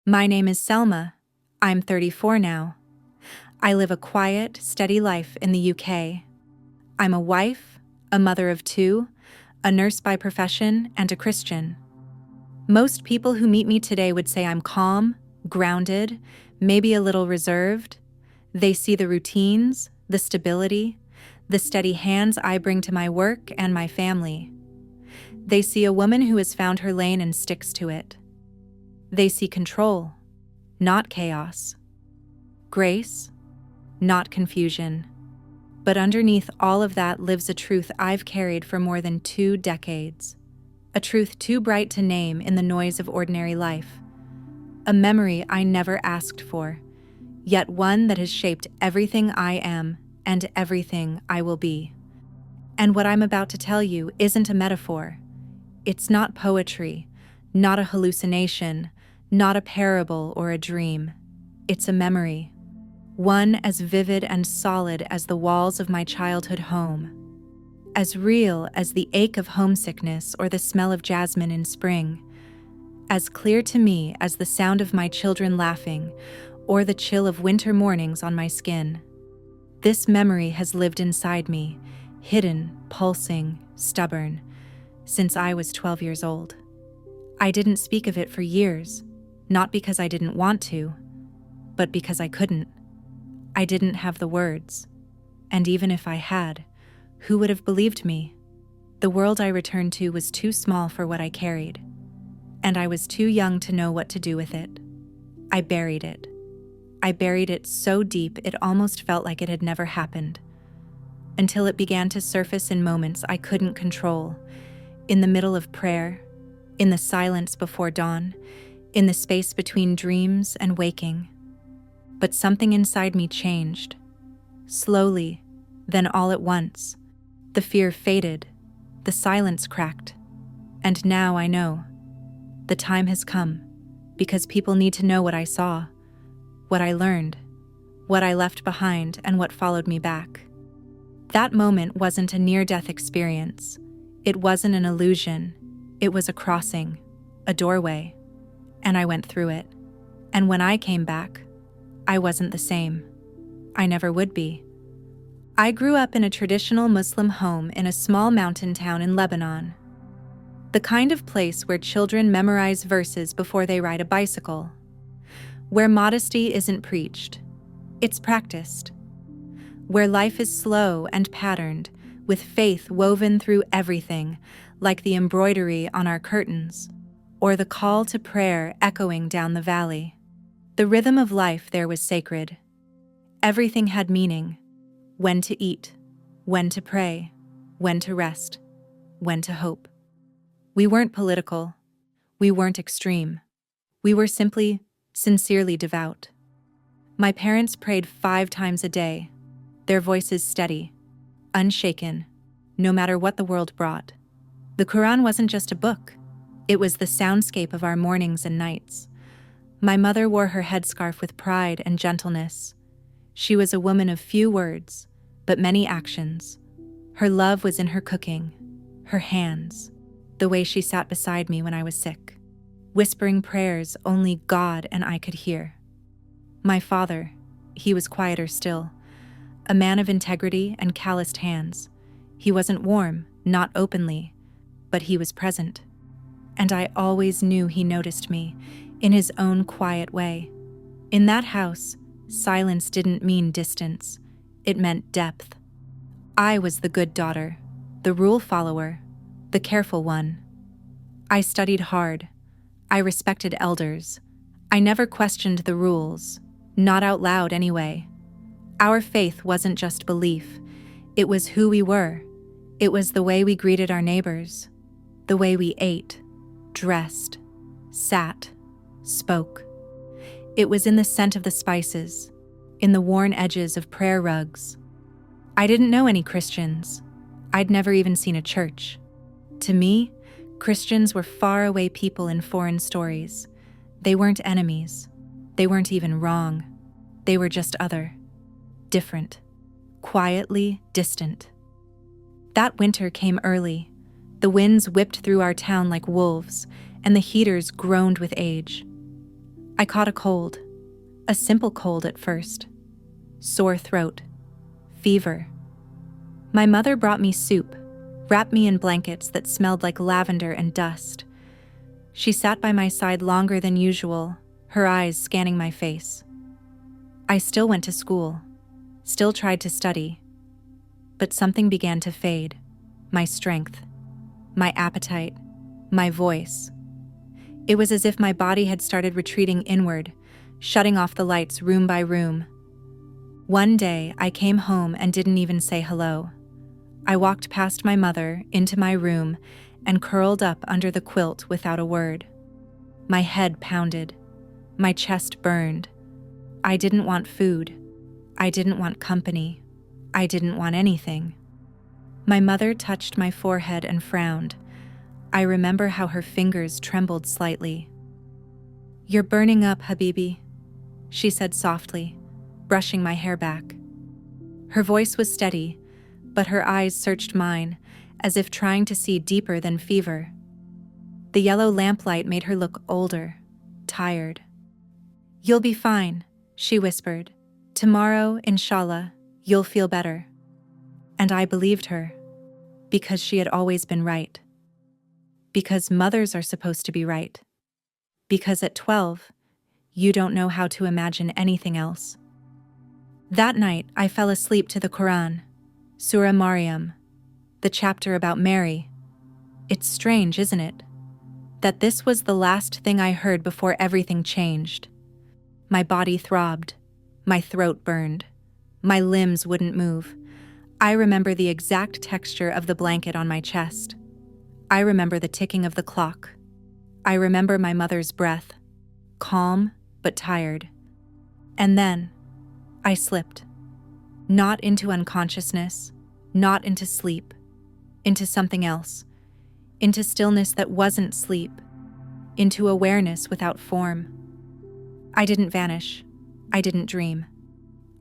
My name is Selma. I'm 34 now. I live a quiet, steady life in the UK. I'm a wife, a mother of two, a nurse by profession, and a Christian. Most people who meet me today would say I'm calm, grounded, maybe a little reserved. They see the routines, the stability, the steady hands I bring to my work and my family. They see a woman who has found her lane and sticks to it. They see control, not chaos. Grace, not confusion. But underneath all of that lives a truth I've carried for more than 2 decades. A truth too bright to name in the noise of ordinary life. A memory I never asked for, yet one that has shaped everything I am and everything I will be. And what I'm about to tell you isn't a metaphor. It's not poetry, not a hallucination, not a parable or a dream. It's a memory. One as vivid and solid as the walls of my childhood home. As real as the ache of homesickness or the smell of jasmine in spring. As clear to me as the sound of my children laughing or the chill of winter mornings on my skin. This memory has lived inside me, hidden, pulsing, stubborn, since I was 12 years old. I didn't speak of it for years, not because I didn't want to, but because I couldn't. I didn't have the words, and even if I had, who would have believed me? The world I returned to was too small for what I carried, and I was too young to know what to do with it. I buried it. I buried it so deep it almost felt like it had never happened, until it began to surface in moments I couldn't control, in the middle of prayer, in the silence before dawn, in the space between dreams and waking. But something inside me changed. Slowly, then all at once. The fear faded, the silence cracked, and now I know. The time has come, because people need to know what I saw, what I learned, what I left behind, and what followed me back. That moment wasn't a near-death experience. It wasn't an illusion. It was a crossing, a doorway, and I went through it. And when I came back, I wasn't the same. I never would be. I grew up in a traditional Muslim home in a small mountain town in Lebanon. The kind of place where children memorize verses before they ride a bicycle. Where modesty isn't preached, it's practiced. Where life is slow and patterned, with faith woven through everything, like the embroidery on our curtains, or the call to prayer echoing down the valley. The rhythm of life there was sacred. Everything had meaning. When to eat, when to pray, when to rest, when to hope. We weren't political. We weren't extreme. We were simply, sincerely devout. My parents prayed 5 times a day, their voices steady, unshaken, no matter what the world brought. The Quran wasn't just a book. It was the soundscape of our mornings and nights. My mother wore her headscarf with pride and gentleness. She was a woman of few words, but many actions. Her love was in her cooking, her hands, the way she sat beside me when I was sick, whispering prayers only God and I could hear. My father, he was quieter still, a man of integrity and calloused hands. He wasn't warm, not openly, but he was present. And I always knew he noticed me, in his own quiet way. In that house, silence didn't mean distance. It meant depth. I was the good daughter, the rule follower, the careful one. I studied hard. I respected elders. I never questioned the rules, not out loud anyway. Our faith wasn't just belief. It was who we were. It was the way we greeted our neighbors, the way we ate, dressed, sat, spoke. It was in the scent of the spices, in the worn edges of prayer rugs. I didn't know any Christians. I'd never even seen a church. To me, Christians were faraway people in foreign stories. They weren't enemies. They weren't even wrong. They were just other, different, quietly distant. That winter came early. The winds whipped through our town like wolves, and the heaters groaned with age. I caught a cold, a simple cold at first. Sore throat, fever. My mother brought me soup, wrapped me in blankets that smelled like lavender and dust. She sat by my side longer than usual, her eyes scanning my face. I still went to school, still tried to study, but something began to fade. My strength, my appetite, my voice. It was as if my body had started retreating inward, shutting off the lights room by room. One day, I came home and didn't even say hello. I walked past my mother into my room and curled up under the quilt without a word. My head pounded. My chest burned. I didn't want food. I didn't want company. I didn't want anything. My mother touched my forehead and frowned. I remember how her fingers trembled slightly. "You're burning up, Habibi," she said softly, brushing my hair back. Her voice was steady, but her eyes searched mine, as if trying to see deeper than fever. The yellow lamplight made her look older, tired. "You'll be fine," she whispered. "Tomorrow, inshallah, you'll feel better." And I believed her, because she had always been right. Because mothers are supposed to be right. Because at 12, you don't know how to imagine anything else. That night, I fell asleep to the Quran, Surah Maryam, the chapter about Mary. It's strange, isn't it? That this was the last thing I heard before everything changed. My body throbbed. My throat burned. My limbs wouldn't move. I remember the exact texture of the blanket on my chest. I remember the ticking of the clock. I remember my mother's breath, calm but tired. And then, I slipped. Not into unconsciousness, not into sleep, into something else, into stillness that wasn't sleep, into awareness without form. I didn't vanish. I didn't dream.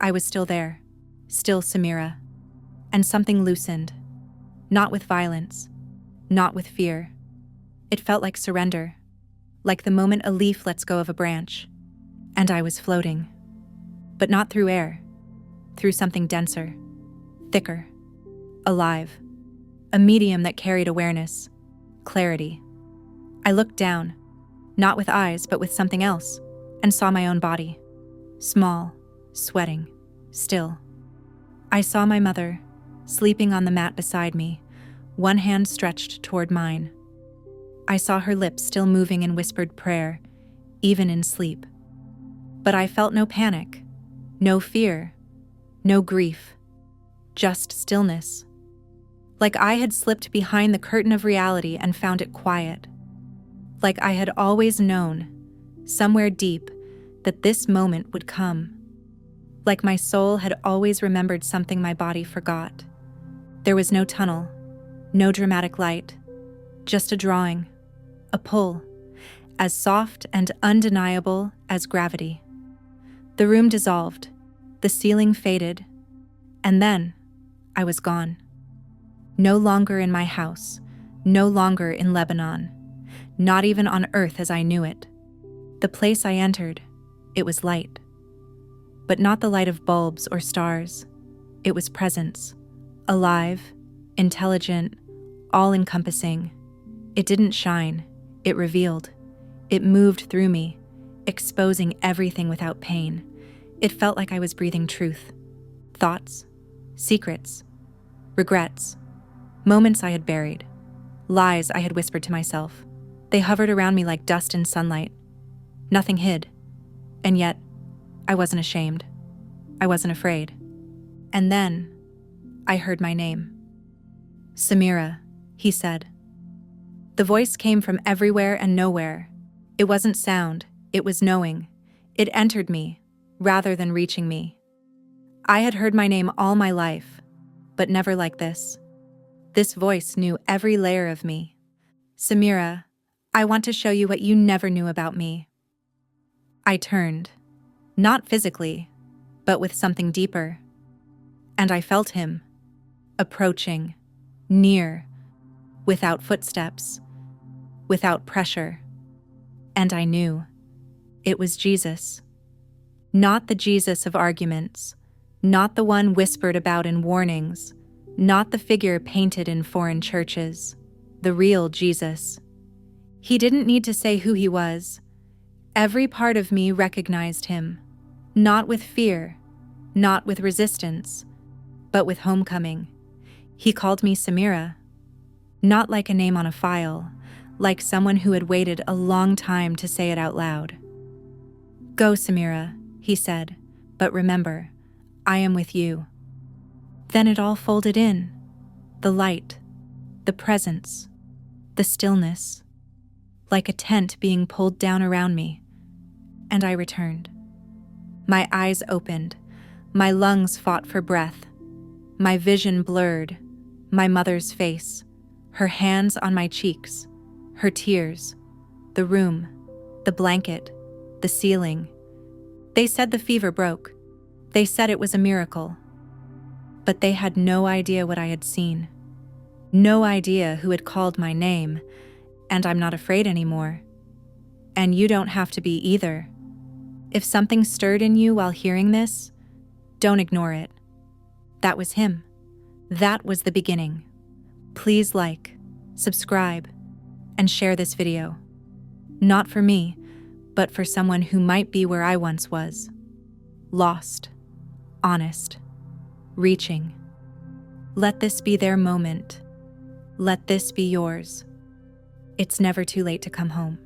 I was still there, still Samira. And something loosened, not with violence, not with fear. It felt like surrender, like the moment a leaf lets go of a branch. And I was floating. But not through air, through something denser, thicker, alive. A medium that carried awareness, clarity. I looked down, not with eyes but with something else, and saw my own body. Small, sweating, still. I saw my mother, sleeping on the mat beside me, one hand stretched toward mine. I saw her lips still moving in whispered prayer, even in sleep. But I felt no panic, no fear, no grief, just stillness. Like I had slipped behind the curtain of reality and found it quiet. Like I had always known, somewhere deep, that this moment would come. Like my soul had always remembered something my body forgot. There was no tunnel, no dramatic light, just a drawing, a pull, as soft and undeniable as gravity. The room dissolved, the ceiling faded, and then I was gone. No longer in my house, no longer in Lebanon, not even on earth as I knew it. The place I entered, it was light. But not the light of bulbs or stars. It was presence, alive, intelligent, all-encompassing. It didn't shine, it revealed. It moved through me, exposing everything without pain. It felt like I was breathing truth. Thoughts, secrets, regrets, moments I had buried, lies I had whispered to myself. They hovered around me like dust in sunlight. Nothing hid. And yet, I wasn't ashamed. I wasn't afraid. And then, I heard my name. "Samira," he said. The voice came from everywhere and nowhere. It wasn't sound, it was knowing. It entered me, rather than reaching me. I had heard my name all my life, but never like this. This voice knew every layer of me. "Samira, I want to show you what you never knew about me." I turned. Not physically, but with something deeper. And I felt him, approaching, near, without footsteps, without pressure. And I knew, It was Jesus. Not the Jesus of arguments, not the one whispered about in warnings, not the figure painted in foreign churches, the real Jesus. He didn't need to say who he was. Every part of me recognized him, not with fear, not with resistance, but with homecoming. He called me Samira, not like a name on a file, like someone who had waited a long time to say it out loud. "Go, Samira," he said, "but remember, I am with you." Then it all folded in. The light, the presence, the stillness, like a tent being pulled down around me. And I returned. My eyes opened, my lungs fought for breath, my vision blurred, my mother's face, her hands on my cheeks, her tears, the room, the blanket, the ceiling. They said the fever broke. They said it was a miracle. But they had no idea what I had seen. No idea who had called my name, and I'm not afraid anymore. And you don't have to be either. If something stirred in you while hearing this, don't ignore it. That was him. That was the beginning. Please like, subscribe, and share this video. Not for me, but for someone who might be where I once was. Lost, honest, reaching. Let this be their moment. Let this be yours. It's never too late to come home.